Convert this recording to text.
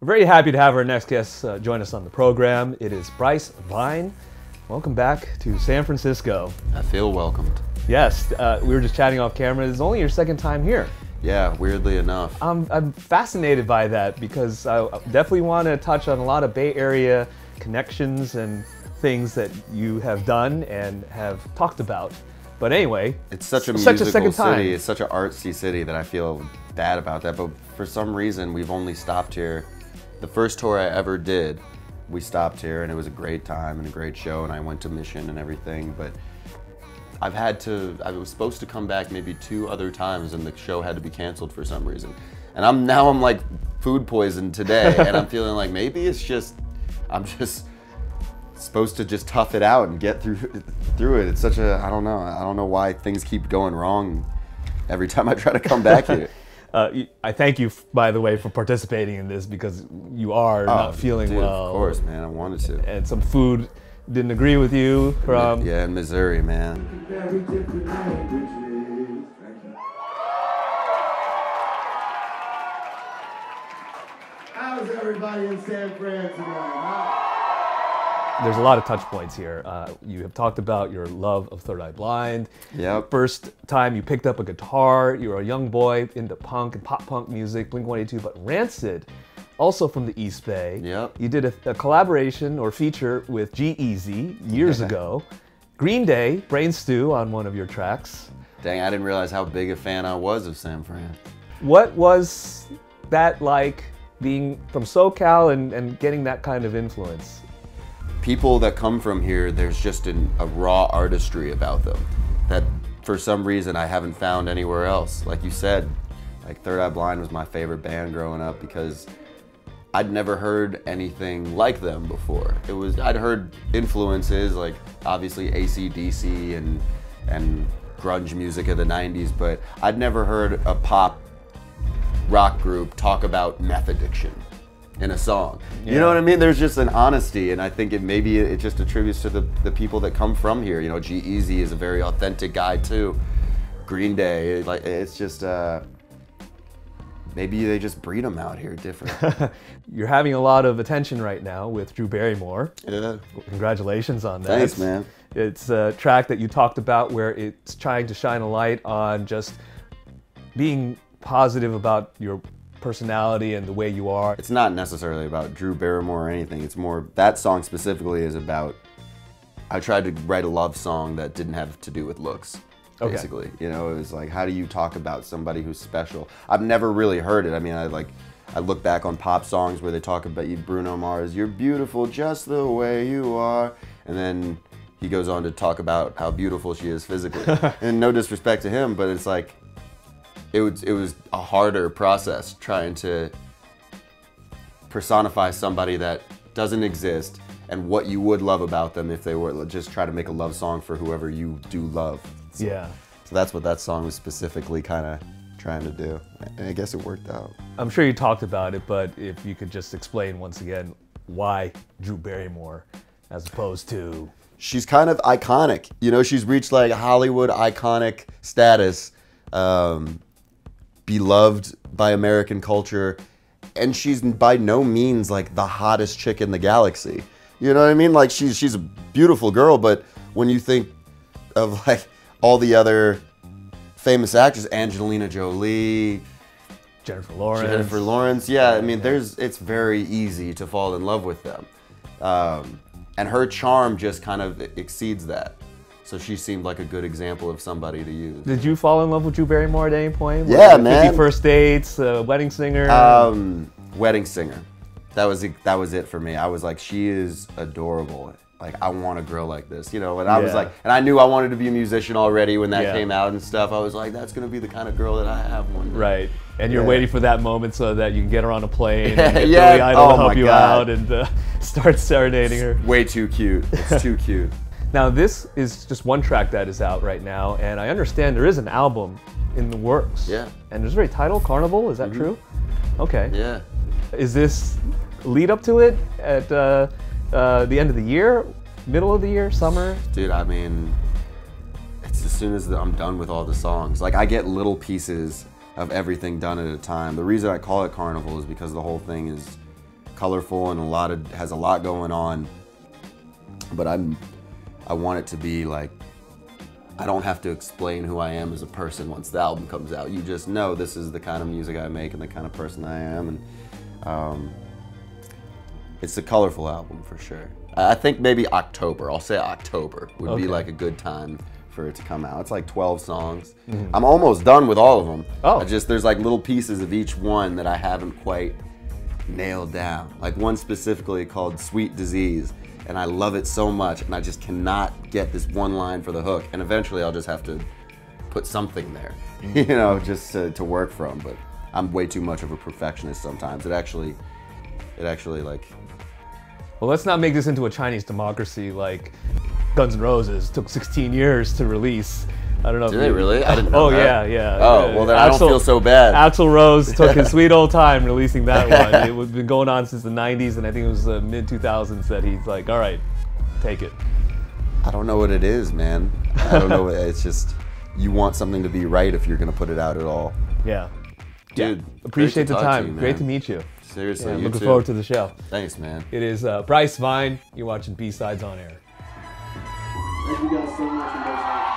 We're very happy to have our next guest join us on the program. It is Bryce Vine. Welcome back to San Francisco. I feel welcomed. Yes, we were just chatting off camera. It's only your second time here. Yeah, weirdly enough. I'm fascinated by that because I definitely want to touch on a lot of Bay Area connections and things that you have done and have talked about. But anyway, it's such a musical second time. city. It's such an artsy city that I feel bad about that. But for some reason, we've only stopped here. The first tour I ever did, we stopped here, and it was a great time and a great show, and I went to Mission and everything. But I was supposed to come back maybe 2 other times, and the show had to be canceled for some reason. And I'm like food poisoned today, and I'm feeling like maybe I'm just supposed to just tough it out and get through it. It's such a, I don't know why things keep going wrong every time I try to come back here. I thank you, by the way, for participating in this because you are not feeling well. Of course, man, I wanted to. And some food didn't agree with you from... Yeah, in Missouri, man. Very different languages. Thank you. How's everybody in San Fran tonight? There's a lot of touch points here. You have talked about your love of Third Eye Blind. Yep. First time you picked up a guitar, you were a young boy into punk and pop punk music, Blink-182, but Rancid, also from the East Bay. Yep. You did a collaboration or feature with G-Eazy years ago. Green Day, Brain Stew on one of your tracks. Dang, I didn't realize how big a fan I was of San Fran. What was that like being from SoCal and getting that kind of influence? People that come from here, there's just a raw artistry about them that for some reason I haven't found anywhere else. Like you said, like Third Eye Blind was my favorite band growing up because I'd never heard anything like them before. I'd heard influences like obviously AC/DC and grunge music of the 90s, but I'd never heard a pop rock group talk about meth addiction in a song. Yeah. You know what I mean? There's just an honesty, and I think maybe it just attributes to the people that come from here. You know, G-Eazy is a very authentic guy too. Green Day, like it's just maybe they just breed them out here different. You're having a lot of attention right now with Drew Barrymore. Yeah. Congratulations on that. Thanks, man. It's a track that you talked about where it's trying to shine a light on just being positive about your personality and the way you are. It's not necessarily about Drew Barrymore or anything. It's more, that song specifically is about, I tried to write a love song that didn't have to do with looks, basically. Okay. You know, it was like, how do you talk about somebody who's special? I've never really heard it. I mean, I look back on pop songs where they talk about you, Bruno Mars, you're beautiful just the way you are. And then he goes on to talk about how beautiful she is physically. And no disrespect to him, but it's like, it was a harder process trying to personify somebody that doesn't exist and what you would love about them if they were just try to make a love song for whoever you do love. So, yeah. So that's what that song was specifically kind of trying to do. And I guess it worked out. I'm sure you talked about it, but if you could just explain once again why Drew Barrymore as opposed to... She's kind of iconic. You know, she's reached like Hollywood iconic status. Beloved by American culture, and she's by no means like the hottest chick in the galaxy. You know what I mean? Like she's a beautiful girl, but when you think of like all the other famous actors, Angelina Jolie, Jennifer Lawrence, yeah, I mean, it's very easy to fall in love with them, and her charm just kind of exceeds that. So she seemed like a good example of somebody to use. Did you fall in love with Drew Barrymore at any point? Yeah, man. 50 First Dates, Wedding Singer? Wedding Singer. That was it for me. I was like, she is adorable. Like, I want a girl like this, you know? And I was like, and I knew I wanted to be a musician already when that came out and stuff. I was like, that's gonna be the kind of girl that I have one day. Right. And you're waiting for that moment so that you can get her on a plane and get Billy Yeah. Idol to Oh help my you God. out and start serenading her. Way too cute. It's too cute. Now this is just one track that is out right now, and I understand there is an album in the works. Yeah. And there's a very title, Carnival, is that true? Okay. Yeah. Is this lead up to it at the end of the year, middle of the year, summer? Dude, I mean, it's as soon as I'm done with all the songs. Like, I get little pieces of everything done at a time. The reason I call it Carnival is because the whole thing is colorful and has a lot going on. But I want it to be like, I don't have to explain who I am as a person once the album comes out. You just know this is the kind of music I make and the kind of person I am. And it's a colorful album for sure. I think maybe October. I'll say October would be like a good time for it to come out. It's like 12 songs. I'm almost done with all of them. Oh. There's like little pieces of each one that I haven't quite nailed down. Like one specifically called Sweet Disease. And I love it so much, and I just cannot get this one line for the hook. And eventually I'll just have to put something there, you know, just to work from. But I'm way too much of a perfectionist sometimes. It actually like... Well, let's not make this into a Chinese democracy like Guns N' Roses took 16 years to release. I don't know. Did they really? I didn't know that. Yeah. Oh, well then I don't feel so bad. Axl Rose took his sweet old time releasing that one. It was been going on since the 90s, and I think it was the mid-2000s that he's like, all right, take it. I don't know what it is, man. I don't know. It's just, you want something to be right if you're going to put it out at all. Yeah. Dude, Appreciate the great to talk to time. you, man. Great to meet you. Seriously, Yeah, you looking too. forward to the show. Thanks, man. It is Bryce Vine. You're watching B-Sides on Air. Thank you guys so much.